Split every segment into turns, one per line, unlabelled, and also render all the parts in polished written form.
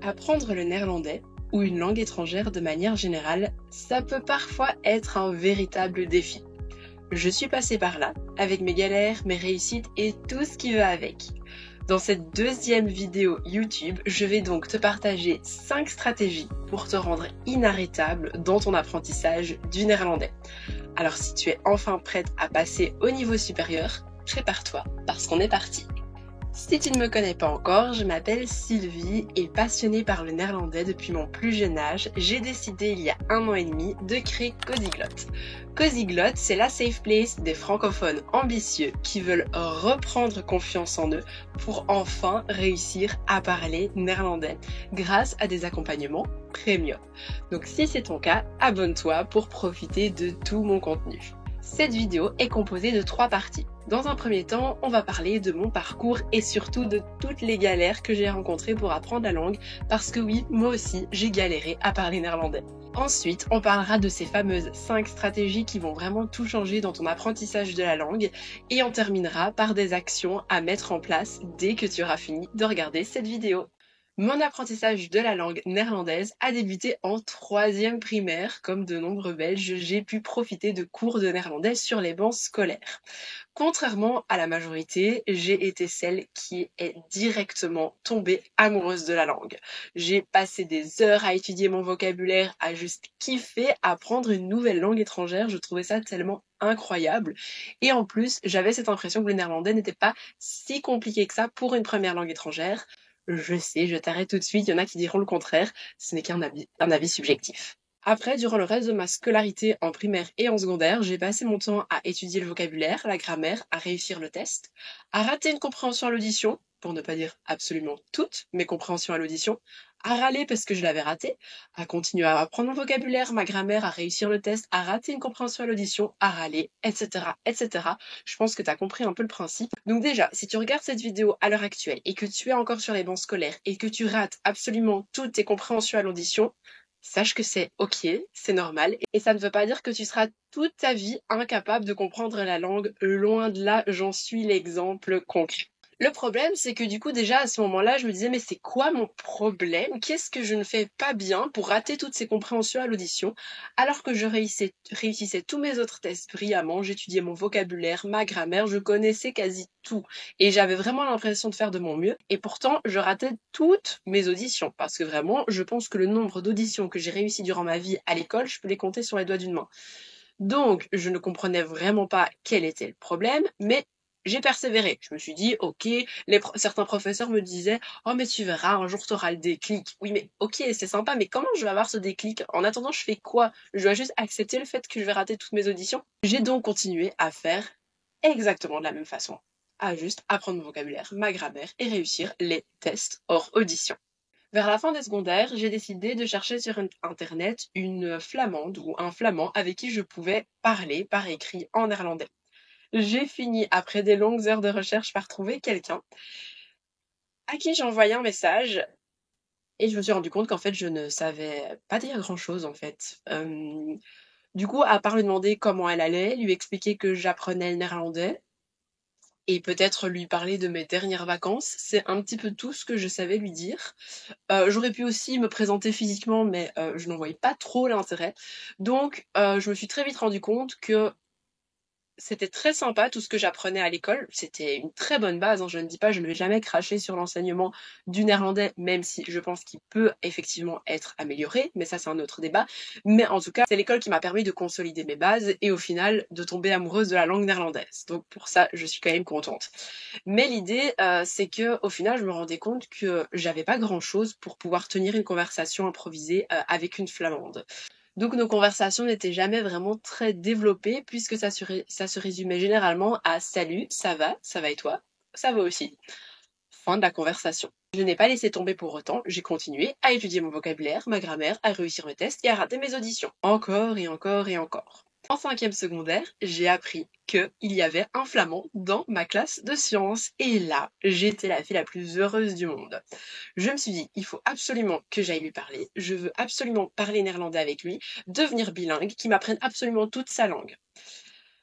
Apprendre le néerlandais ou une langue étrangère de manière générale, ça peut parfois être un véritable défi. Je suis passée par là, avec mes galères, mes réussites et tout ce qui va avec. Dans cette deuxième vidéo YouTube, je vais donc te partager 5 stratégies pour te rendre inarrêtable dans ton apprentissage du néerlandais. Alors si tu es enfin prête à passer au niveau supérieur, prépare-toi parce qu'on est parti. Si tu ne me connais pas encore, je m'appelle Sylvie et passionnée par le néerlandais depuis mon plus jeune âge, j'ai décidé il y a 1 an et demi de créer Cozyglot. Cozyglot, c'est la safe place des francophones ambitieux qui veulent reprendre confiance en eux pour enfin réussir à parler néerlandais grâce à des accompagnements premium. Donc si c'est ton cas, abonne-toi pour profiter de tout mon contenu. Cette vidéo est composée de 3 parties. Dans un premier temps, on va parler de mon parcours et surtout de toutes les galères que j'ai rencontrées pour apprendre la langue, parce que oui, moi aussi, j'ai galéré à parler néerlandais. Ensuite, on parlera de ces fameuses 5 stratégies qui vont vraiment tout changer dans ton apprentissage de la langue, et on terminera par des actions à mettre en place dès que tu auras fini de regarder cette vidéo. Mon apprentissage de la langue néerlandaise a débuté en 3e primaire. Comme de nombreux Belges, j'ai pu profiter de cours de néerlandais sur les bancs scolaires. Contrairement à la majorité, j'ai été celle qui est directement tombée amoureuse de la langue. J'ai passé des heures à étudier mon vocabulaire, à juste kiffer apprendre une nouvelle langue étrangère. Je trouvais ça tellement incroyable. Et en plus, j'avais cette impression que le néerlandais n'était pas si compliqué que ça pour une première langue étrangère. Je sais, je t'arrête tout de suite, il y en a qui diront le contraire, ce n'est qu'un avis subjectif. Après, durant le reste de ma scolarité en primaire et en secondaire, j'ai passé mon temps à étudier le vocabulaire, la grammaire, à réussir le test, à rater une compréhension à l'audition, pour ne pas dire absolument toutes mes compréhensions à l'audition, à râler parce que je l'avais raté, à continuer à apprendre mon vocabulaire, ma grammaire, à réussir le test, à rater une compréhension à l'audition, à râler, etc., etc. Je pense que tu as compris un peu le principe. Donc déjà, si tu regardes cette vidéo à l'heure actuelle et que tu es encore sur les bancs scolaires et que tu rates absolument toutes tes compréhensions à l'audition, sache que c'est ok, c'est normal, et ça ne veut pas dire que tu seras toute ta vie incapable de comprendre la langue, loin de là, j'en suis l'exemple concret. Le problème, c'est que du coup, déjà, à ce moment-là, je me disais, mais c'est quoi mon problème? Qu'est-ce que je ne fais pas bien pour rater toutes ces compréhensions à l'audition, alors que je réussissais tous mes autres tests brillamment, j'étudiais mon vocabulaire, ma grammaire, je connaissais quasi tout. Et j'avais vraiment l'impression de faire de mon mieux, et pourtant, je ratais toutes mes auditions, parce que vraiment, je pense que le nombre d'auditions que j'ai réussi durant ma vie à l'école, je peux les compter sur les doigts d'une main. Donc, je ne comprenais vraiment pas quel était le problème, mais j'ai persévéré. Je me suis dit, ok, certains professeurs me disaient, oh mais tu verras, un jour tu auras le déclic. Oui, mais ok, c'est sympa, mais comment je vais avoir ce déclic? En attendant, je fais quoi? Je dois juste accepter le fait que je vais rater toutes mes auditions. J'ai donc continué à faire exactement de la même façon, à juste apprendre mon vocabulaire, ma grammaire et réussir les tests hors audition. Vers la fin des secondaires, j'ai décidé de chercher sur internet une flamande ou un flamand avec qui je pouvais parler par écrit en néerlandais. J'ai fini, après des longues heures de recherche, par trouver quelqu'un à qui j'ai envoyé un message et je me suis rendu compte qu'en fait, je ne savais pas dire grand-chose en fait. Du coup, à part lui demander comment elle allait, lui expliquer que j'apprenais le néerlandais et peut-être lui parler de mes dernières vacances, c'est un petit peu tout ce que je savais lui dire. J'aurais pu aussi me présenter physiquement, mais je n'en voyais pas trop l'intérêt. Donc, je me suis très vite rendu compte que c'était très sympa tout ce que j'apprenais à l'école. C'était une très bonne base, hein. Je ne dis pas, je ne vais jamais cracher sur l'enseignement du néerlandais, même si je pense qu'il peut effectivement être amélioré, mais ça c'est un autre débat. Mais en tout cas, c'est l'école qui m'a permis de consolider mes bases et au final de tomber amoureuse de la langue néerlandaise. Donc pour ça, je suis quand même contente. Mais l'idée, c'est que au final, je me rendais compte que j'avais pas grand-chose pour pouvoir tenir une conversation improvisée avec une flamande. Donc nos conversations n'étaient jamais vraiment très développées puisque ça se résumait généralement à salut, ça va et toi, ça va aussi. Fin de la conversation. Je n'ai pas laissé tomber pour autant, j'ai continué à étudier mon vocabulaire, ma grammaire, à réussir mes tests et à rater mes auditions. Encore et encore et encore. En 5e secondaire, j'ai appris qu'il y avait un flamand dans ma classe de sciences. Et là, j'étais la fille la plus heureuse du monde. Je me suis dit, il faut absolument que j'aille lui parler. Je veux absolument parler néerlandais avec lui, devenir bilingue, qu'il m'apprenne absolument toute sa langue.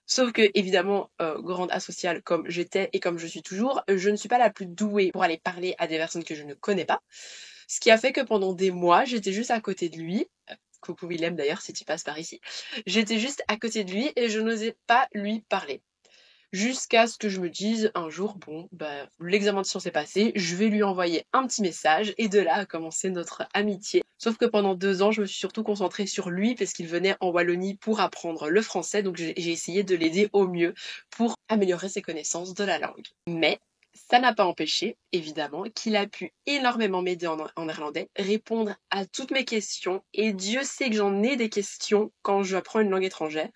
Sauf que, évidemment, grande asociale comme j'étais et comme je suis toujours, je ne suis pas la plus douée pour aller parler à des personnes que je ne connais pas. Ce qui a fait que pendant des mois, j'étais juste à côté de lui. Coucou Willem d'ailleurs, si tu passes par ici. J'étais juste à côté de lui et je n'osais pas lui parler. Jusqu'à ce que je me dise un jour, bon, bah, l'examen de sciences est passé, je vais lui envoyer un petit message et de là a commencé notre amitié. Sauf que pendant 2 ans, je me suis surtout concentrée sur lui parce qu'il venait en Wallonie pour apprendre le français, donc j'ai essayé de l'aider au mieux pour améliorer ses connaissances de la langue. Mais ça n'a pas empêché, évidemment, qu'il a pu énormément m'aider en néerlandais, répondre à toutes mes questions, et Dieu sait que j'en ai des questions quand je apprends une langue étrangère.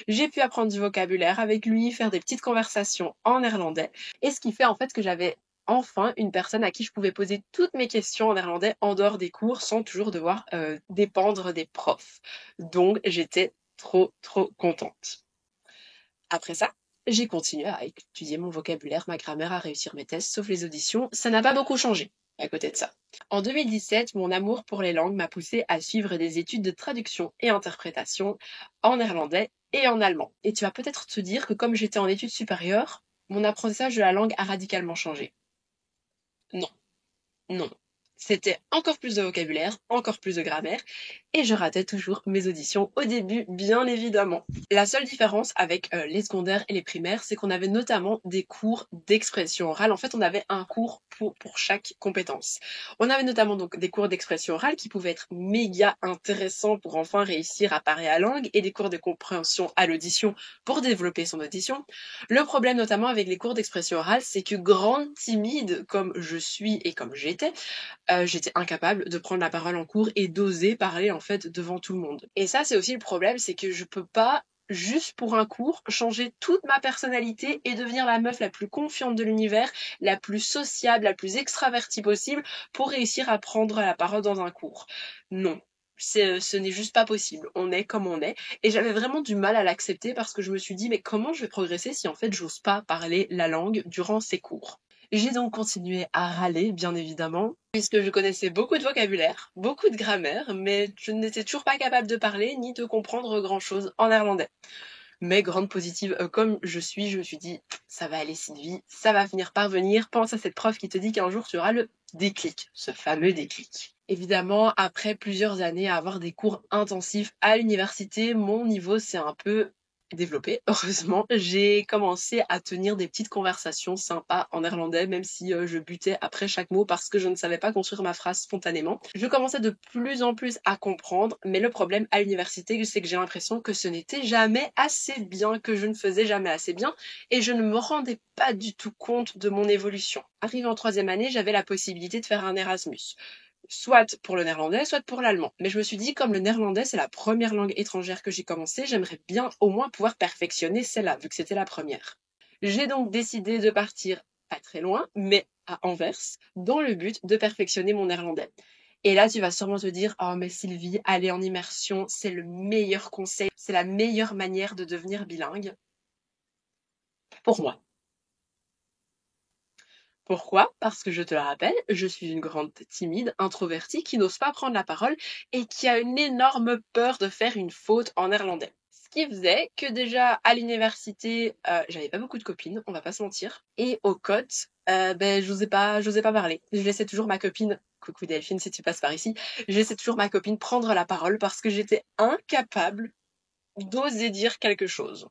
J'ai pu apprendre du vocabulaire avec lui, faire des petites conversations en néerlandais, et ce qui fait en fait que j'avais enfin une personne à qui je pouvais poser toutes mes questions en néerlandais en dehors des cours sans toujours devoir dépendre des profs. Donc j'étais trop contente. Après ça, j'ai continué à étudier mon vocabulaire, ma grammaire, à réussir mes tests, sauf les auditions. Ça n'a pas beaucoup changé à côté de ça. En 2017, mon amour pour les langues m'a poussé à suivre des études de traduction et interprétation en néerlandais et en allemand. Et tu vas peut-être te dire que comme j'étais en études supérieures, mon apprentissage de la langue a radicalement changé. Non, non. C'était encore plus de vocabulaire, encore plus de grammaire, et je ratais toujours mes auditions au début, bien évidemment. La seule différence avec les secondaires et les primaires, c'est qu'on avait notamment des cours d'expression orale. En fait, on avait un cours pour chaque compétence. On avait notamment donc des cours d'expression orale qui pouvaient être méga intéressants pour enfin réussir à parler à langue, et des cours de compréhension à l'audition pour développer son audition. Le problème notamment avec les cours d'expression orale, c'est que grande timide comme je suis et comme j'étais incapable de prendre la parole en cours et d'oser parler en fait devant tout le monde. Et ça, c'est aussi le problème, c'est que je peux pas juste pour un cours changer toute ma personnalité et devenir la meuf la plus confiante de l'univers, la plus sociable, la plus extravertie possible pour réussir à prendre la parole dans un cours. Non. Ce n'est juste pas possible. On est comme on est. Et j'avais vraiment du mal à l'accepter parce que je me suis dit, mais comment je vais progresser si en fait j'ose pas parler la langue durant ces cours? J'ai donc continué à râler, bien évidemment, puisque je connaissais beaucoup de vocabulaire, beaucoup de grammaire, mais je n'étais toujours pas capable de parler ni de comprendre grand-chose en néerlandais. Mais grande positive comme je me suis dit, ça va aller Sylvie, ça va finir par venir. Pense à cette prof qui te dit qu'un jour tu auras le déclic, ce fameux déclic. Évidemment, après plusieurs années à avoir des cours intensifs à l'université, mon niveau s'est un peu développé. Heureusement, j'ai commencé à tenir des petites conversations sympas en néerlandais, même si je butais après chaque mot parce que je ne savais pas construire ma phrase spontanément. Je commençais de plus en plus à comprendre, mais le problème à l'université, c'est que j'ai l'impression que ce n'était jamais assez bien, que je ne faisais jamais assez bien, et je ne me rendais pas du tout compte de mon évolution. Arrivé en 3e année, j'avais la possibilité de faire un Erasmus, soit pour le néerlandais, soit pour l'allemand. Mais je me suis dit, comme le néerlandais, c'est la première langue étrangère que j'ai commencé, j'aimerais bien au moins pouvoir perfectionner celle-là, vu que c'était la première. J'ai donc décidé de partir pas très loin, mais à Anvers, dans le but de perfectionner mon néerlandais. Et là, tu vas sûrement te dire, oh mais Sylvie, aller en immersion, c'est le meilleur conseil, c'est la meilleure manière de devenir bilingue. Pour moi. Pourquoi? Parce que je te le rappelle, je suis une grande timide, introvertie, qui n'ose pas prendre la parole et qui a une énorme peur de faire une faute en néerlandais. Ce qui faisait que déjà à l'université, j'avais pas beaucoup de copines, on va pas se mentir. Et au cotes, j'osais pas parler. Je laissais toujours ma copine, coucou Delphine si tu passes par ici, je laissais toujours ma copine prendre la parole parce que j'étais incapable d'oser dire quelque chose.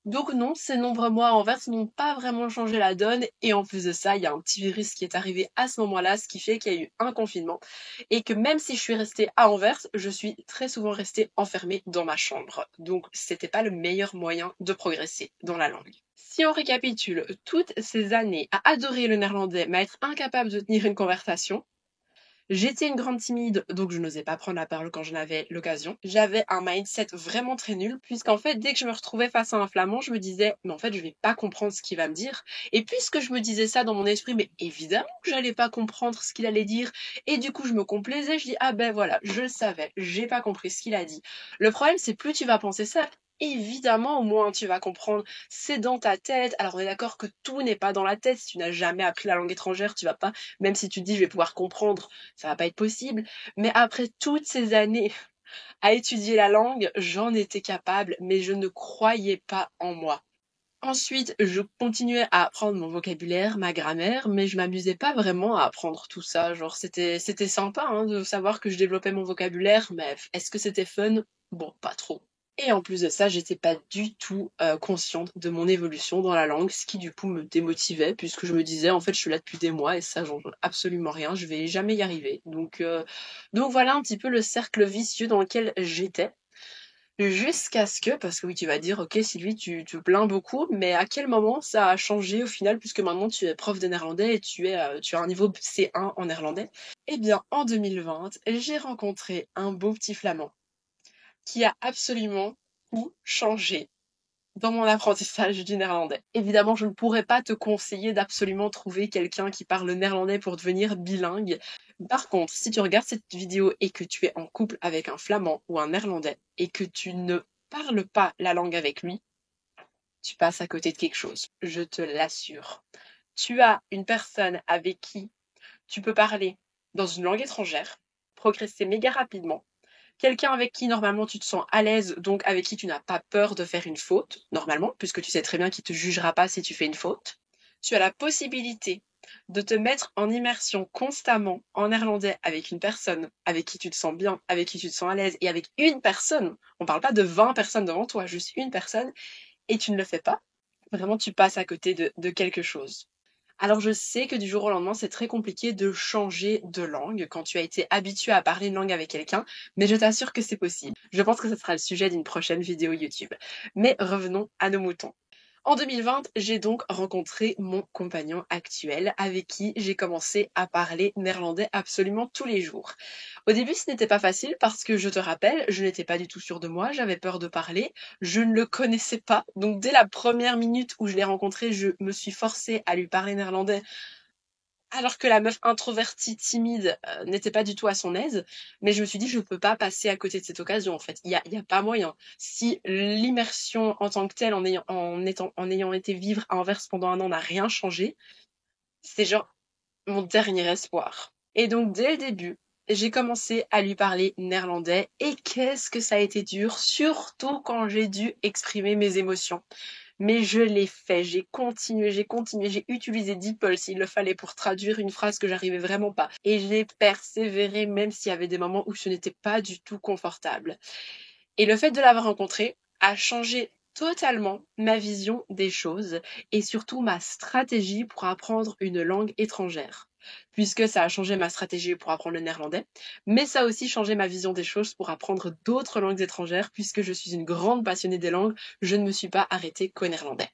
Donc non, ces nombreux mois à Anvers n'ont pas vraiment changé la donne, et en plus de ça, il y a un petit virus qui est arrivé à ce moment-là, ce qui fait qu'il y a eu un confinement, et que même si je suis restée à Anvers, je suis très souvent restée enfermée dans ma chambre. Donc c'était pas le meilleur moyen de progresser dans la langue. Si on récapitule toutes ces années à adorer le néerlandais, mais à être incapable de tenir une conversation, j'étais une grande timide, donc je n'osais pas prendre la parole quand j'en avais l'occasion. J'avais un mindset vraiment très nul, puisqu'en fait, dès que je me retrouvais face à un flamand, je me disais, mais en fait, je vais pas comprendre ce qu'il va me dire. Et puisque je me disais ça dans mon esprit, mais évidemment que j'allais pas comprendre ce qu'il allait dire. Et du coup, je me complaisais, je dis, ah ben voilà, je le savais, j'ai pas compris ce qu'il a dit. Le problème, c'est plus tu vas penser ça, évidemment, au moins tu vas comprendre, c'est dans ta tête. Alors on est d'accord que tout n'est pas dans la tête. Si tu n'as jamais appris la langue étrangère, tu vas pas, même si tu te dis je vais pouvoir comprendre, ça va pas être possible. Mais après toutes ces années à étudier la langue, j'en étais capable, mais je ne croyais pas en moi. Ensuite, je continuais à apprendre mon vocabulaire, ma grammaire, mais je m'amusais pas vraiment à apprendre tout ça. Genre, c'était sympa, hein, de savoir que je développais mon vocabulaire, mais est-ce que c'était fun? Bon, pas trop. Et en plus de ça, j'étais pas du tout consciente de mon évolution dans la langue, ce qui du coup me démotivait, puisque je me disais, en fait, je suis là depuis des mois et ça change absolument rien, je vais jamais y arriver. Donc voilà un petit peu le cercle vicieux dans lequel j'étais. Jusqu'à ce que, parce que oui, tu vas dire, ok, Sylvie, tu te plains beaucoup, mais à quel moment ça a changé au final, puisque maintenant tu es prof de néerlandais et tu as un niveau C1 en néerlandais? Eh bien, en 2020, j'ai rencontré un beau petit flamand qui a absolument tout changé dans mon apprentissage du néerlandais. Évidemment, je ne pourrais pas te conseiller d'absolument trouver quelqu'un qui parle néerlandais pour devenir bilingue. Par contre, si tu regardes cette vidéo et que tu es en couple avec un flamand ou un néerlandais et que tu ne parles pas la langue avec lui, tu passes à côté de quelque chose. Je te l'assure. Tu as une personne avec qui tu peux parler dans une langue étrangère, progresser méga rapidement, quelqu'un avec qui normalement tu te sens à l'aise, donc avec qui tu n'as pas peur de faire une faute, normalement, puisque tu sais très bien qu'il ne te jugera pas si tu fais une faute. Tu as la possibilité de te mettre en immersion constamment en néerlandais avec une personne avec qui tu te sens bien, avec qui tu te sens à l'aise, et avec une personne. On ne parle pas de 20 personnes devant toi, juste une personne, et tu ne le fais pas. Vraiment, tu passes à côté de quelque chose. Alors je sais que du jour au lendemain, c'est très compliqué de changer de langue quand tu as été habitué à parler une langue avec quelqu'un, mais je t'assure que c'est possible. Je pense que ce sera le sujet d'une prochaine vidéo YouTube. Mais revenons à nos moutons. En 2020, j'ai donc rencontré mon compagnon actuel avec qui j'ai commencé à parler néerlandais absolument tous les jours. Au début, ce n'était pas facile parce que je te rappelle, je n'étais pas du tout sûre de moi, j'avais peur de parler, je ne le connaissais pas. Donc dès la première minute où je l'ai rencontré, je me suis forcée à lui parler néerlandais alors que la meuf introvertie, timide, n'était pas du tout à son aise, mais je me suis dit: «Je peux pas passer à côté de cette occasion, en fait. Il y a pas moyen». Si l'immersion en tant que telle, en ayant été vivre à Anvers pendant 1 an n'a rien changé, c'est genre mon dernier espoir. Et donc dès le début, j'ai commencé à lui parler néerlandais et qu'est-ce que ça a été dur, surtout quand j'ai dû exprimer mes émotions. Mais je l'ai fait, j'ai utilisé DeepL s'il le fallait pour traduire une phrase que j'arrivais vraiment pas. Et j'ai persévéré même s'il y avait des moments où ce n'était pas du tout confortable. Et le fait de l'avoir rencontré a changé totalement ma vision des choses et surtout ma stratégie pour apprendre une langue étrangère. Puisque ça a changé ma stratégie pour apprendre le néerlandais, mais ça a aussi changé ma vision des choses pour apprendre d'autres langues étrangères, puisque je suis une grande passionnée des langues, je ne me suis pas arrêtée qu'au néerlandais.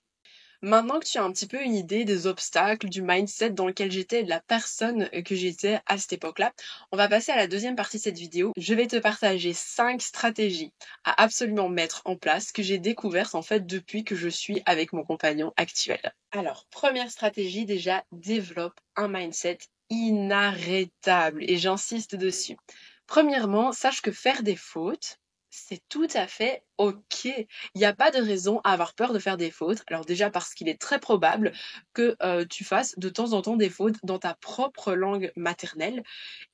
Maintenant que tu as un petit peu une idée des obstacles, du mindset dans lequel j'étais, de la personne que j'étais à cette époque-là, on va passer à la deuxième partie de cette vidéo. Je vais te partager 5 stratégies à absolument mettre en place que j'ai découvertes en fait depuis que je suis avec mon compagnon actuel. Alors, première stratégie déjà, développe un mindset inarrêtable et j'insiste dessus. Premièrement, sache que faire des fautes, c'est tout à fait ok. Il n'y a pas de raison à avoir peur de faire des fautes. Alors déjà parce qu'il est très probable que tu fasses de temps en temps des fautes dans ta propre langue maternelle.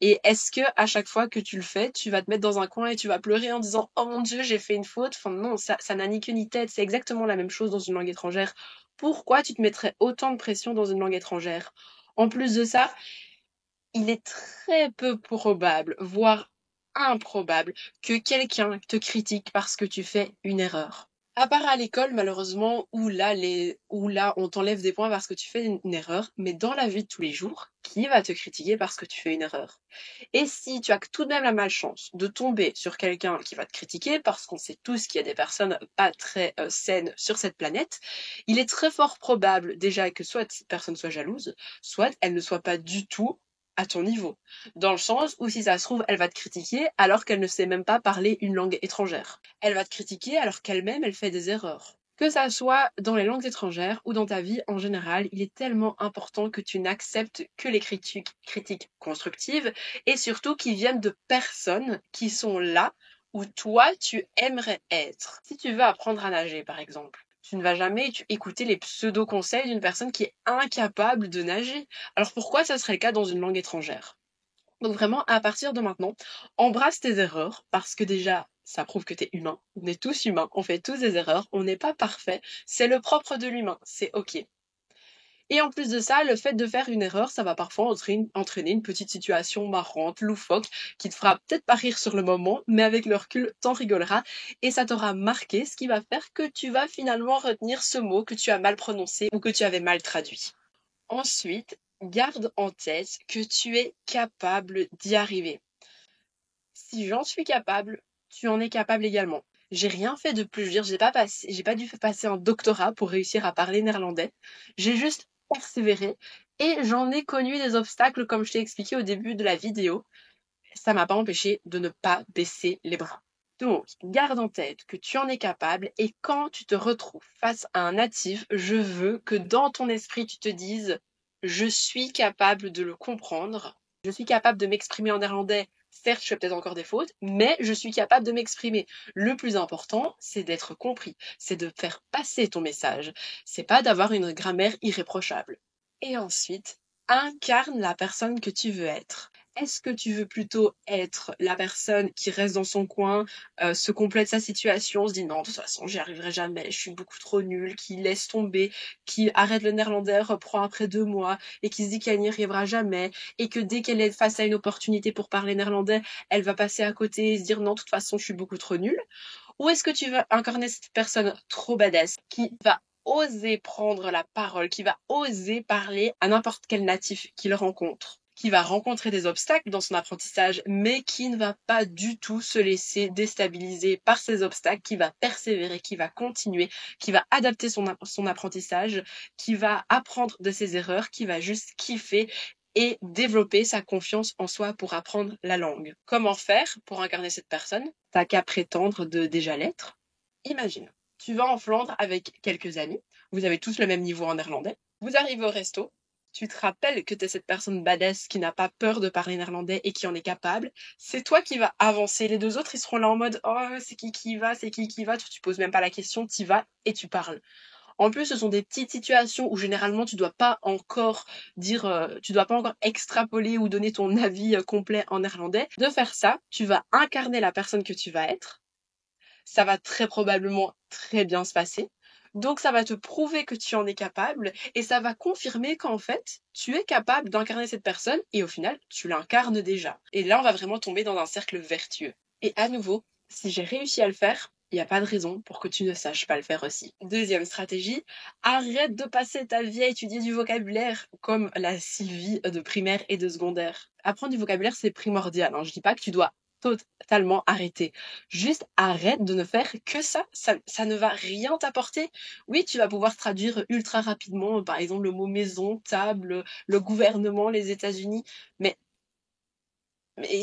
Et est-ce que à chaque fois que tu le fais, tu vas te mettre dans un coin et tu vas pleurer en disant «Oh mon Dieu, j'ai fait une faute». Enfin non, ça n'a ni queue ni tête. C'est exactement la même chose dans une langue étrangère. Pourquoi tu te mettrais autant de pression dans une langue étrangère? En plus de ça, il est très peu probable, voire improbable, que quelqu'un te critique parce que tu fais une erreur. À part à l'école, malheureusement, où là, on t'enlève des points parce que tu fais une erreur, mais dans la vie de tous les jours, qui va te critiquer parce que tu fais une erreur? Et si tu as tout de même la malchance de tomber sur quelqu'un qui va te critiquer, parce qu'on sait tous qu'il y a des personnes pas très saines sur cette planète, il est très fort probable déjà que soit cette personne soit jalouse, soit elle ne soit pas du tout à ton niveau. Dans le sens où si ça se trouve, elle va te critiquer alors qu'elle ne sait même pas parler une langue étrangère. Elle va te critiquer alors qu'elle-même, elle fait des erreurs. Que ça soit dans les langues étrangères ou dans ta vie en général, il est tellement important que tu n'acceptes que les critiques constructives et surtout qui viennent de personnes qui sont là où toi tu aimerais être. Si tu veux apprendre à nager par exemple, tu ne vas jamais écouter les pseudo-conseils d'une personne qui est incapable de nager. Alors pourquoi ça serait le cas dans une langue étrangère? Donc vraiment, à partir de maintenant, embrasse tes erreurs parce que déjà, ça prouve que t'es humain. On est tous humains, on fait tous des erreurs, on n'est pas parfait. C'est le propre de l'humain, c'est ok. Et en plus de ça, le fait de faire une erreur, ça va parfois entraîner une petite situation marrante, loufoque, qui te fera peut-être pas rire sur le moment, mais avec le recul, t'en rigoleras et ça t'aura marqué, ce qui va faire que tu vas finalement retenir ce mot que tu as mal prononcé ou que tu avais mal traduit. Ensuite, garde en tête que tu es capable d'y arriver. Si j'en suis capable, tu en es capable également. J'ai rien fait de plus, j'ai pas dû passer un doctorat pour réussir à parler néerlandais. J'ai juste persévéré et j'en ai connu des obstacles comme je t'ai expliqué au début de la vidéo. Ça m'a pas empêché de ne pas baisser les bras. Donc, garde en tête que tu en es capable et quand tu te retrouves face à un natif, je veux que dans ton esprit tu te dises je suis capable de le comprendre, je suis capable de m'exprimer en néerlandais. Certes, je fais peut-être encore des fautes, mais je suis capable de m'exprimer. Le plus important, c'est d'être compris, c'est de faire passer ton message. C'est pas d'avoir une grammaire irréprochable. Et ensuite, incarne la personne que tu veux être. Est-ce que tu veux plutôt être la personne qui reste dans son coin, se complète sa situation, se dit non, de toute façon, j'y arriverai jamais, je suis beaucoup trop nulle, qui laisse tomber, qui arrête le néerlandais, reprend après 2 mois et qui se dit qu'elle n'y arrivera jamais et que dès qu'elle est face à une opportunité pour parler néerlandais, elle va passer à côté et se dire non, de toute façon, je suis beaucoup trop nulle? Ou est-ce que tu veux incarner cette personne trop badass qui va oser prendre la parole, qui va oser parler à n'importe quel natif qu'il rencontre, qui va rencontrer des obstacles dans son apprentissage, mais qui ne va pas du tout se laisser déstabiliser par ces obstacles, qui va persévérer, qui va continuer, qui va adapter son apprentissage, qui va apprendre de ses erreurs, qui va juste kiffer et développer sa confiance en soi pour apprendre la langue. Comment faire pour incarner cette personne? T'as qu'à prétendre de déjà l'être. Imagine, tu vas en Flandre avec quelques amis, vous avez tous le même niveau en néerlandais, vous arrivez au resto, tu te rappelles que t'es cette personne badass qui n'a pas peur de parler néerlandais et qui en est capable, c'est toi qui vas avancer. Les deux autres, ils seront là en mode « Oh, c'est qui va, c'est qui va ?» Tu poses même pas la question, t'y vas et tu parles. En plus, ce sont des petites situations où généralement tu dois pas encore tu dois pas encore extrapoler ou donner ton avis complet en néerlandais. De faire ça, tu vas incarner la personne que tu vas être. Ça va très probablement très bien se passer. Donc ça va te prouver que tu en es capable et ça va confirmer qu'en fait, tu es capable d'incarner cette personne et au final, tu l'incarnes déjà. Et là, on va vraiment tomber dans un cercle vertueux. Et à nouveau, si j'ai réussi à le faire, il n'y a pas de raison pour que tu ne saches pas le faire aussi. Deuxième stratégie, arrête de passer ta vie à étudier du vocabulaire comme la Sylvie de primaire et de secondaire. Apprendre du vocabulaire, c'est primordial. Je dis pas que tu dois totalement arrêter. Juste arrête de ne faire que ça. Ça ne va rien t'apporter. Oui, tu vas pouvoir traduire ultra rapidement, par exemple, le mot maison, table, le gouvernement, les États-Unis, mais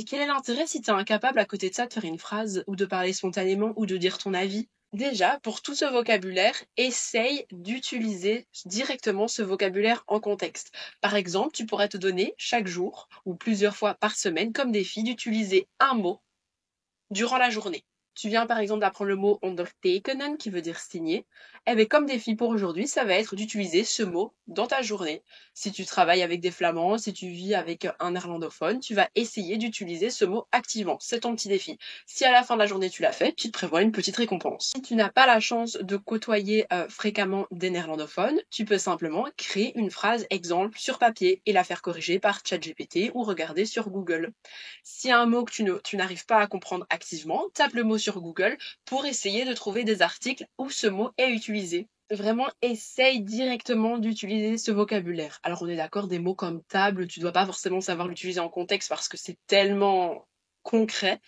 quel est l'intérêt si tu es incapable à côté de ça de faire une phrase ou de parler spontanément ou de dire ton avis? Déjà, pour tout ce vocabulaire, essaye d'utiliser directement ce vocabulaire en contexte. Par exemple, tu pourrais te donner chaque jour ou plusieurs fois par semaine comme défi d'utiliser un mot durant la journée. Tu viens par exemple d'apprendre le mot ondertekenen qui veut dire signer. Eh bien, comme défi pour aujourd'hui, ça va être d'utiliser ce mot dans ta journée. Si tu travailles avec des flamands, si tu vis avec un néerlandophone, tu vas essayer d'utiliser ce mot activement. C'est ton petit défi. Si à la fin de la journée tu l'as fait, tu te prévois une petite récompense. Si tu n'as pas la chance de côtoyer fréquemment des néerlandophones, tu peux simplement créer une phrase exemple sur papier et la faire corriger par ChatGPT ou regarder sur Google. Si y a un mot que tu n'arrives pas à comprendre activement, tape le mot sur Google pour essayer de trouver des articles où ce mot est utilisé. Vraiment, essaye directement d'utiliser ce vocabulaire. Alors on est d'accord, des mots comme table, tu dois pas forcément savoir l'utiliser en contexte parce que c'est tellement concret.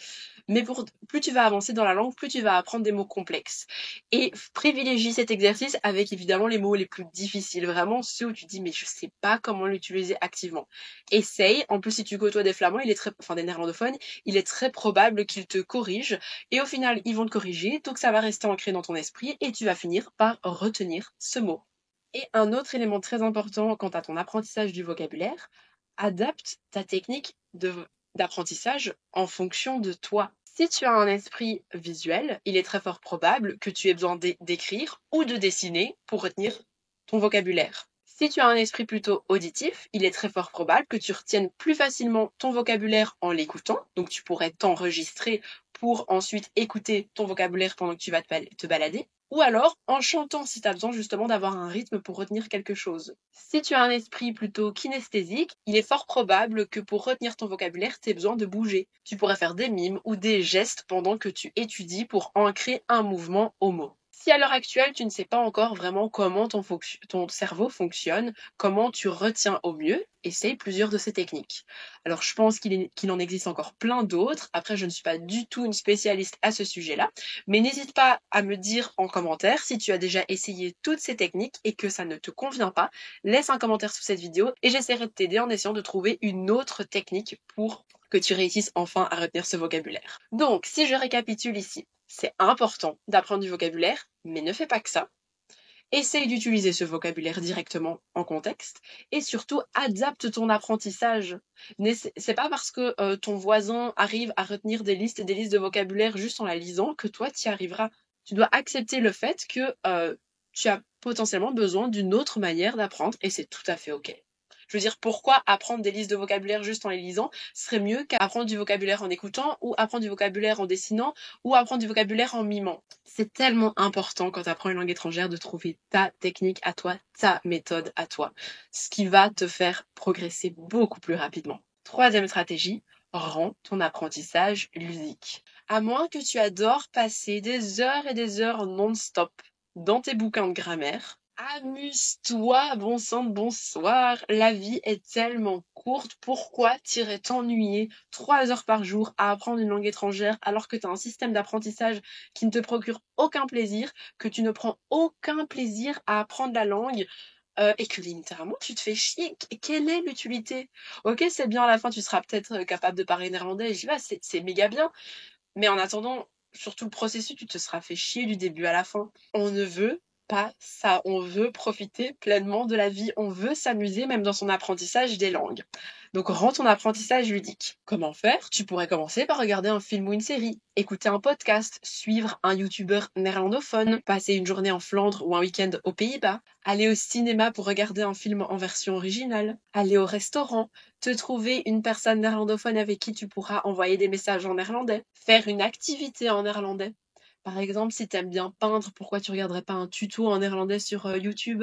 Mais plus tu vas avancer dans la langue, plus tu vas apprendre des mots complexes. Et privilégie cet exercice avec évidemment les mots les plus difficiles, vraiment ceux où tu dis mais je sais pas comment l'utiliser activement. Essaye, en plus si tu côtoies des flamands, des néerlandophones, il est très probable qu'ils te corrigent et au final ils vont te corriger, donc ça va rester ancré dans ton esprit et tu vas finir par retenir ce mot. Et un autre élément très important quant à ton apprentissage du vocabulaire, adapte ta technique d'apprentissage en fonction de toi. Si tu as un esprit visuel, il est très fort probable que tu aies besoin d'écrire ou de dessiner pour retenir ton vocabulaire. Si tu as un esprit plutôt auditif, il est très fort probable que tu retiennes plus facilement ton vocabulaire en l'écoutant. Donc tu pourrais t'enregistrer pour ensuite écouter ton vocabulaire pendant que tu vas te balader. Ou alors en chantant si tu as besoin justement d'avoir un rythme pour retenir quelque chose. Si tu as un esprit plutôt kinesthésique, il est fort probable que pour retenir ton vocabulaire, tu aies besoin de bouger. Tu pourrais faire des mimes ou des gestes pendant que tu étudies pour ancrer un mouvement au mot. Si à l'heure actuelle, tu ne sais pas encore vraiment comment ton cerveau fonctionne, comment tu retiens au mieux, essaye plusieurs de ces techniques. Alors, je pense qu'il en existe encore plein d'autres. Après, je ne suis pas du tout une spécialiste à ce sujet-là, mais n'hésite pas à me dire en commentaire si tu as déjà essayé toutes ces techniques et que ça ne te convient pas. Laisse un commentaire sous cette vidéo et j'essaierai de t'aider en essayant de trouver une autre technique pour que tu réussisses enfin à retenir ce vocabulaire. Donc, si je récapitule ici, c'est important d'apprendre du vocabulaire, mais ne fais pas que ça. Essaye d'utiliser ce vocabulaire directement en contexte et surtout adapte ton apprentissage. C'est pas parce que ton voisin arrive à retenir des listes et des listes de vocabulaire juste en la lisant que toi tu y arriveras. Tu dois accepter le fait que tu as potentiellement besoin d'une autre manière d'apprendre et c'est tout à fait ok. Je veux dire, pourquoi apprendre des listes de vocabulaire juste en les lisant serait mieux qu'apprendre du vocabulaire en écoutant ou apprendre du vocabulaire en dessinant ou apprendre du vocabulaire en mimant. C'est tellement important quand tu apprends une langue étrangère de trouver ta technique à toi, ta méthode à toi, ce qui va te faire progresser beaucoup plus rapidement. Troisième stratégie, rends ton apprentissage ludique. À moins que tu adores passer des heures et des heures non-stop dans tes bouquins de grammaire, amuse-toi, bon sang de bonsoir. La vie est tellement courte. Pourquoi t'irais t'ennuyer 3 heures par jour à apprendre une langue étrangère alors que tu as un système d'apprentissage qui ne te procure aucun plaisir, que tu ne prends aucun plaisir à apprendre la langue et que littéralement tu te fais chier. Quelle est l'utilité? Ok, c'est bien, à la fin tu seras peut-être capable de parler néerlandais, et j'y vais, c'est méga bien. Mais en attendant, sur tout le processus, tu te seras fait chier du début à la fin. On ne veut pas ça. On veut profiter pleinement de la vie. On veut s'amuser même dans son apprentissage des langues. Donc rends ton apprentissage ludique. Comment faire? Tu pourrais commencer par regarder un film ou une série, écouter un podcast, suivre un youtubeur néerlandophone, passer une journée en Flandre ou un week-end aux Pays-Bas, aller au cinéma pour regarder un film en version originale, aller au restaurant, te trouver une personne néerlandophone avec qui tu pourras envoyer des messages en néerlandais, faire une activité en néerlandais. Par exemple, si t'aimes bien peindre, pourquoi tu regarderais pas un tuto en néerlandais sur YouTube?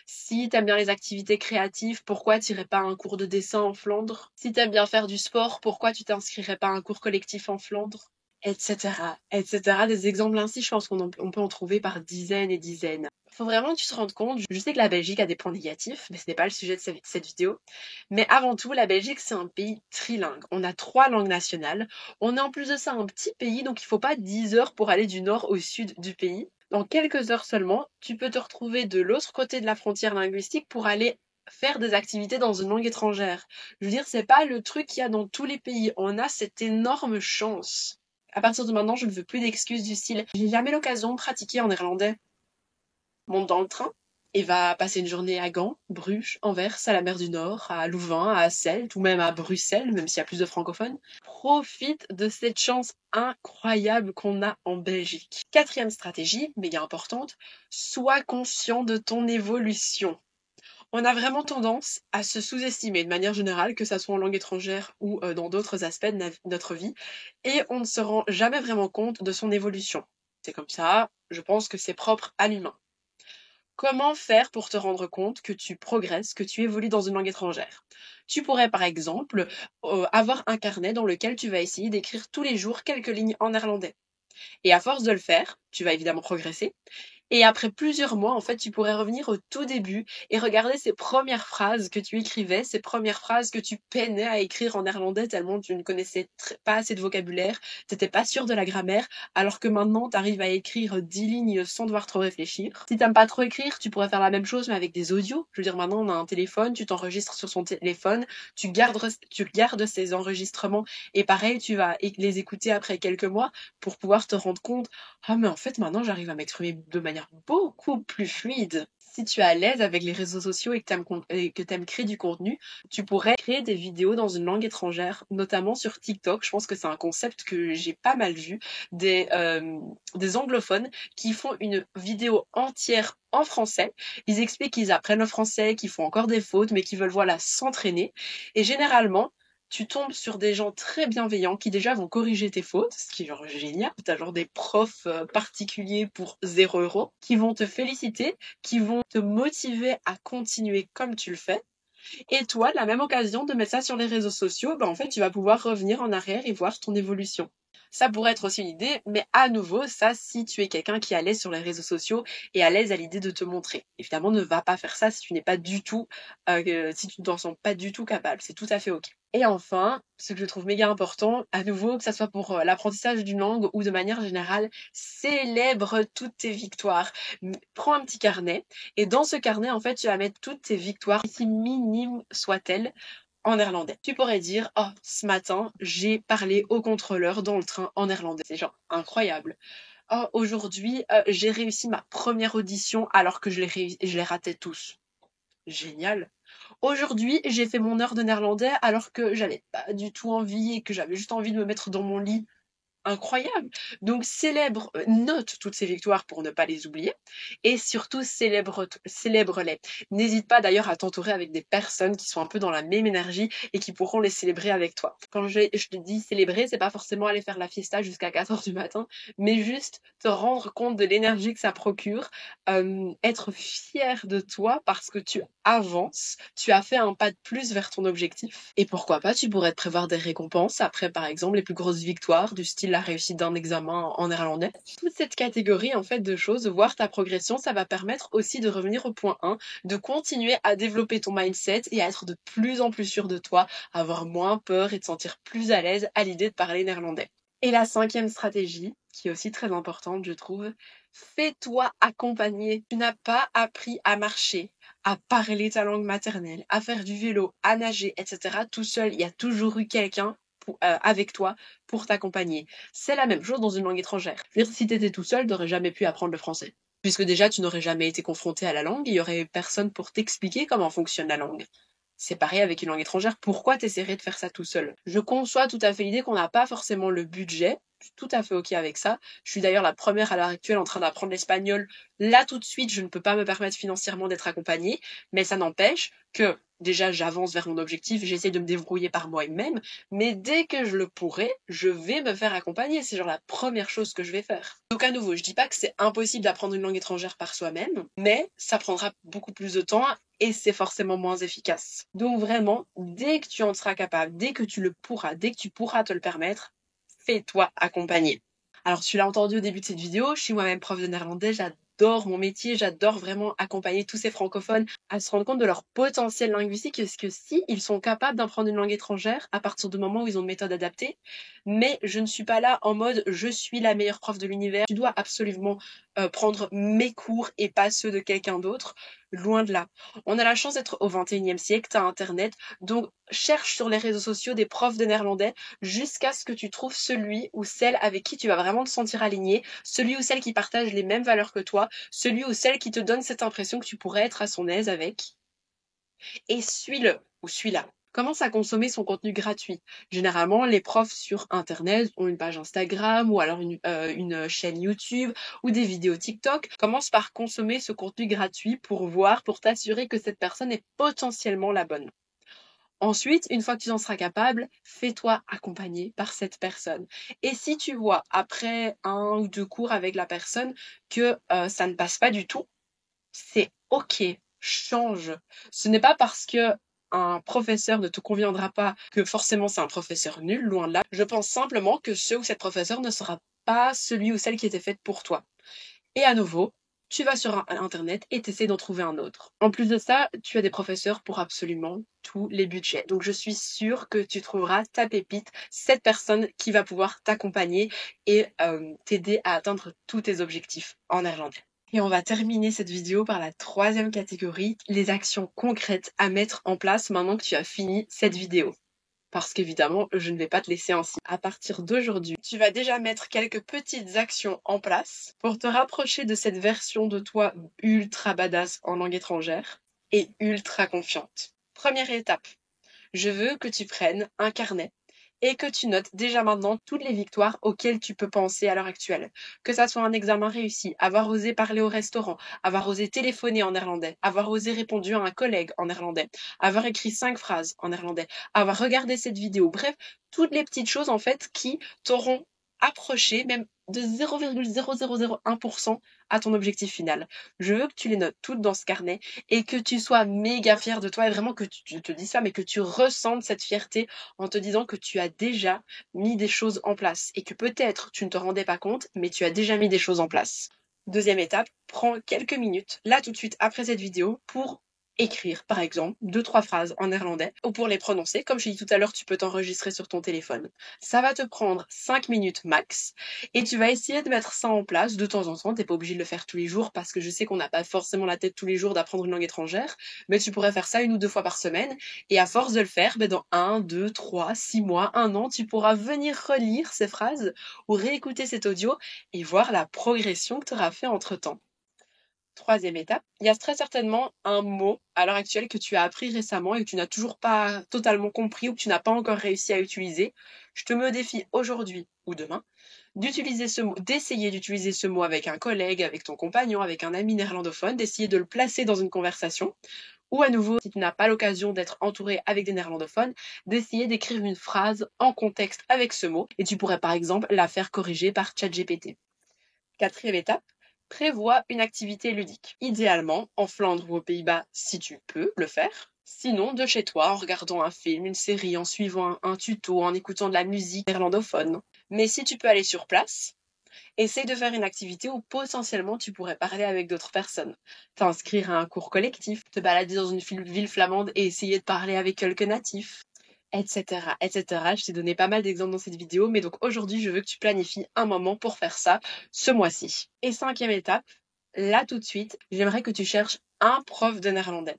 Si t'aimes bien les activités créatives, pourquoi t'irais pas à un cours de dessin en Flandre? Si t'aimes bien faire du sport, pourquoi tu t'inscrirais pas à un cours collectif en Flandre? Etc. etc. Des exemples ainsi, je pense on peut en trouver par dizaines et dizaines. Faut vraiment que tu te rendes compte, je sais que la Belgique a des points négatifs, mais ce n'est pas le sujet de cette vidéo. Mais avant tout, la Belgique, c'est un pays trilingue. On a 3 langues nationales. On est en plus de ça un petit pays, donc il faut pas 10 heures pour aller du nord au sud du pays. Dans quelques heures seulement, tu peux te retrouver de l'autre côté de la frontière linguistique pour aller faire des activités dans une langue étrangère. Je veux dire, c'est pas le truc qu'il y a dans tous les pays. On a cette énorme chance. À partir de maintenant, je ne veux plus d'excuses du style « j'ai jamais l'occasion de pratiquer en néerlandais ». Monte dans le train et va passer une journée à Gand, Bruges, Anvers, à la mer du Nord, à Louvain, à Hasselt ou même à Bruxelles, même s'il y a plus de francophones. Profite de cette chance incroyable qu'on a en Belgique. Quatrième stratégie, méga importante, sois conscient de ton évolution. On a vraiment tendance à se sous-estimer de manière générale, que ça soit en langue étrangère ou dans d'autres aspects de notre vie, et on ne se rend jamais vraiment compte de son évolution. C'est comme ça, je pense que c'est propre à l'humain. Comment faire pour te rendre compte que tu progresses, que tu évolues dans une langue étrangère? Tu pourrais par exemple avoir un carnet dans lequel tu vas essayer d'écrire tous les jours quelques lignes en néerlandais. Et à force de le faire, tu vas évidemment progresser. Et après plusieurs mois, en fait, tu pourrais revenir au tout début et regarder ces premières phrases que tu écrivais, ces premières phrases que tu peinais à écrire en néerlandais tellement tu ne connaissais pas assez de vocabulaire, t'étais pas sûr de la grammaire, alors que maintenant, tu arrives à écrire 10 lignes sans devoir trop réfléchir. Si t'aimes pas trop écrire, tu pourrais faire la même chose mais avec des audios. Je veux dire, maintenant, on a un téléphone, tu t'enregistres sur son téléphone, tu gardes ces enregistrements et pareil, tu vas les écouter après quelques mois pour pouvoir te rendre compte, ah mais en fait, maintenant, j'arrive à m'exprimer de manière beaucoup plus fluide. Si tu es à l'aise avec les réseaux sociaux et que tu aimes créer du contenu, tu pourrais créer des vidéos dans une langue étrangère, notamment sur TikTok. Je pense que c'est un concept que j'ai pas mal vu. Des anglophones qui font une vidéo entière en français. Ils expliquent qu'ils apprennent le français, qu'ils font encore des fautes, mais qu'ils veulent voilà s'entraîner. Et généralement, tu tombes sur des gens très bienveillants qui déjà vont corriger tes fautes, ce qui est genre génial. T'as genre des profs particuliers pour 0 € qui vont te féliciter, qui vont te motiver à continuer comme tu le fais. Et toi, la même occasion de mettre ça sur les réseaux sociaux, en fait, tu vas pouvoir revenir en arrière et voir ton évolution. Ça pourrait être aussi une idée, mais à nouveau, ça, si tu es quelqu'un qui est à l'aise sur les réseaux sociaux et à l'aise à l'idée de te montrer. Évidemment, ne va pas faire ça si tu n'es pas du tout, si tu ne t'en sens pas du tout capable. C'est tout à fait ok. Et enfin, ce que je trouve méga important, à nouveau, que ça soit pour l'apprentissage d'une langue ou de manière générale, célèbre toutes tes victoires. Prends un petit carnet et dans ce carnet, en fait, tu vas mettre toutes tes victoires, si minimes soient-elles, en néerlandais. Tu pourrais dire, oh, ce matin, j'ai parlé au contrôleur dans le train en néerlandais. C'est genre incroyable. Oh, aujourd'hui, j'ai réussi ma première audition alors que je les ratais tous. Génial. Aujourd'hui, j'ai fait mon heure de néerlandais alors que j'avais pas du tout envie et que j'avais juste envie de me mettre dans mon lit. Incroyable. Donc note toutes ces victoires pour ne pas les oublier et surtout célèbre-les. N'hésite pas d'ailleurs à t'entourer avec des personnes qui sont un peu dans la même énergie et qui pourront les célébrer avec toi. Quand je te dis célébrer, c'est pas forcément aller faire la fiesta jusqu'à 4 h du matin, mais juste te rendre compte de l'énergie que ça procure, être fier de toi parce que tu avances, tu as fait un pas de plus vers ton objectif. Et pourquoi pas, tu pourrais te prévoir des récompenses après par exemple les plus grosses victoires du style la réussite d'un examen en néerlandais. Toute cette catégorie en fait de choses, voir ta progression, ça va permettre aussi de revenir au point 1, de continuer à développer ton mindset et à être de plus en plus sûr de toi, avoir moins peur et te sentir plus à l'aise à l'idée de parler néerlandais. Et la 5e stratégie, qui est aussi très importante je trouve, fais-toi accompagner. Tu n'as pas appris à marcher, à parler ta langue maternelle, à faire du vélo, à nager, etc. tout seul. Il y a toujours eu quelqu'un avec toi pour t'accompagner. C'est la même chose dans une langue étrangère. Je veux dire, si t'étais tout seul, t'aurais jamais pu apprendre le français. Puisque déjà, tu n'aurais jamais été confronté à la langue, il y aurait personne pour t'expliquer comment fonctionne la langue. C'est pareil avec une langue étrangère, pourquoi t'essaierais de faire ça tout seul? Je conçois tout à fait l'idée qu'on n'a pas forcément le budget, je suis tout à fait ok avec ça. Je suis d'ailleurs la première à l'heure actuelle en train d'apprendre l'espagnol. Là tout de suite, je ne peux pas me permettre financièrement d'être accompagnée, mais ça n'empêche que déjà j'avance vers mon objectif, j'essaie de me débrouiller par moi-même, mais dès que je le pourrai, je vais me faire accompagner. C'est genre la première chose que je vais faire. Donc à nouveau, je dis pas que c'est impossible d'apprendre une langue étrangère par soi-même, mais ça prendra beaucoup plus de temps et c'est forcément moins efficace. Donc vraiment, dès que tu en seras capable, dès que tu le pourras, dès que tu pourras te le permettre, fais-toi accompagner. Alors tu l'as entendu au début de cette vidéo, je suis moi-même prof de néerlandais, j'adore mon métier, j'adore vraiment accompagner tous ces francophones à se rendre compte de leur potentiel linguistique, parce que si ils sont capables d'apprendre une langue étrangère à partir du moment où ils ont une méthode adaptée, mais je ne suis pas là en mode je suis la meilleure prof de l'univers, tu dois absolument prendre mes cours et pas ceux de quelqu'un d'autre, loin de là. On a la chance d'être au 21e siècle, t'as internet, donc cherche sur les réseaux sociaux des profs de néerlandais jusqu'à ce que tu trouves celui ou celle avec qui tu vas vraiment te sentir aligné, celui ou celle qui partage les mêmes valeurs que toi, celui ou celle qui te donne cette impression que tu pourrais être à son aise avec. Et suis-le ou suis-la. Commence à consommer son contenu gratuit. Généralement, les profs sur Internet ont une page Instagram ou alors une chaîne YouTube ou des vidéos TikTok. Commence par consommer ce contenu gratuit pour voir, pour t'assurer que cette personne est potentiellement la bonne. Ensuite, une fois que tu en seras capable, fais-toi accompagner par cette personne. Et si tu vois après 1 ou 2 cours avec la personne que ça ne passe pas du tout, c'est ok, change. Ce n'est pas parce que un professeur ne te conviendra pas que forcément c'est un professeur nul, loin de là. Je pense simplement que ce ou cette professeur ne sera pas celui ou celle qui était faite pour toi. Et à nouveau, tu vas sur Internet et t'essaies d'en trouver un autre. En plus de ça, tu as des professeurs pour absolument tous les budgets. Donc je suis sûre que tu trouveras ta pépite, cette personne qui va pouvoir t'accompagner et t'aider à atteindre tous tes objectifs en néerlandais. Et on va terminer cette vidéo par la 3e catégorie, les actions concrètes à mettre en place maintenant que tu as fini cette vidéo. parce qu'évidemment, je ne vais pas te laisser ainsi. À partir d'aujourd'hui, tu vas déjà mettre quelques petites actions en place pour te rapprocher de cette version de toi ultra badass en langue étrangère et ultra confiante. Première étape, je veux que tu prennes un carnet et que tu notes déjà maintenant toutes les victoires auxquelles tu peux penser à l'heure actuelle. Que ça soit un examen réussi, avoir osé parler au restaurant, avoir osé téléphoner en néerlandais, avoir osé répondre à un collègue en néerlandais, avoir écrit 5 phrases en néerlandais, avoir regardé cette vidéo. Bref, toutes les petites choses en fait qui t'auront approché même de 0,0001% à ton objectif final. Je veux que tu les notes toutes dans ce carnet et que tu sois méga fier de toi et vraiment que tu te dis ça, mais que tu ressentes cette fierté en te disant que tu as déjà mis des choses en place et que peut-être tu ne te rendais pas compte, mais tu as déjà mis des choses en place. Deuxième étape, prends quelques minutes, là tout de suite après cette vidéo, pour écrire, par exemple, 2-3 phrases en néerlandais, ou pour les prononcer, comme je t'ai dit tout à l'heure, tu peux t'enregistrer sur ton téléphone. Ça va te prendre 5 minutes max, et tu vas essayer de mettre ça en place de temps en temps. T'es pas obligé de le faire tous les jours, parce que je sais qu'on n'a pas forcément la tête tous les jours d'apprendre une langue étrangère, mais tu pourrais faire ça 1 ou 2 fois par semaine, et à force de le faire, dans 1, 2, 3, 6 mois, 1 an, tu pourras venir relire ces phrases, ou réécouter cet audio, et voir la progression que tu auras fait entre-temps. Troisième étape, il y a très certainement un mot à l'heure actuelle que tu as appris récemment et que tu n'as toujours pas totalement compris ou que tu n'as pas encore réussi à utiliser. Je te mets au défi aujourd'hui ou demain d'utiliser ce mot, d'essayer d'utiliser ce mot avec un collègue, avec ton compagnon, avec un ami néerlandophone, d'essayer de le placer dans une conversation. Ou à nouveau, si tu n'as pas l'occasion d'être entouré avec des néerlandophones, d'essayer d'écrire une phrase en contexte avec ce mot et tu pourrais par exemple la faire corriger par ChatGPT. Quatrième étape, prévois une activité ludique. Idéalement, en Flandre ou aux Pays-Bas, si tu peux le faire. Sinon, de chez toi, en regardant un film, une série, en suivant un tuto, en écoutant de la musique néerlandophone. Mais si tu peux aller sur place, essaye de faire une activité où potentiellement tu pourrais parler avec d'autres personnes. T'inscrire à un cours collectif, te balader dans une ville flamande et essayer de parler avec quelques natifs, etc., etc. Je t'ai donné pas mal d'exemples dans cette vidéo, mais donc aujourd'hui, je veux que tu planifies un moment pour faire ça ce mois-ci. Et cinquième étape, là tout de suite, j'aimerais que tu cherches un prof de néerlandais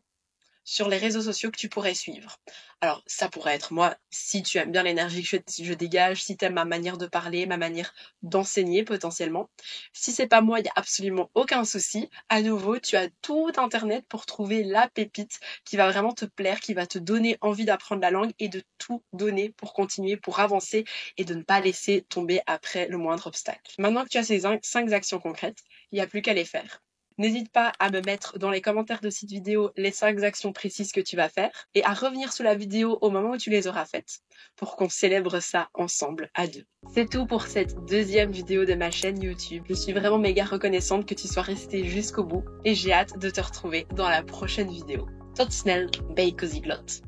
sur les réseaux sociaux que tu pourrais suivre. Alors, ça pourrait être moi, si tu aimes bien l'énergie que je dégage, si tu aimes ma manière de parler, ma manière d'enseigner potentiellement. Si c'est pas moi, il n'y a absolument aucun souci. À nouveau, tu as tout Internet pour trouver la pépite qui va vraiment te plaire, qui va te donner envie d'apprendre la langue et de tout donner pour continuer, pour avancer et de ne pas laisser tomber après le moindre obstacle. Maintenant que tu as ces 5 actions concrètes, il n'y a plus qu'à les faire. N'hésite pas à me mettre dans les commentaires de cette vidéo les 5 actions précises que tu vas faire et à revenir sous la vidéo au moment où tu les auras faites pour qu'on célèbre ça ensemble à deux. C'est tout pour cette deuxième vidéo de ma chaîne YouTube. Je suis vraiment méga reconnaissante que tu sois resté jusqu'au bout et j'ai hâte de te retrouver dans la prochaine vidéo. Tot snel, bij Cozy Glot.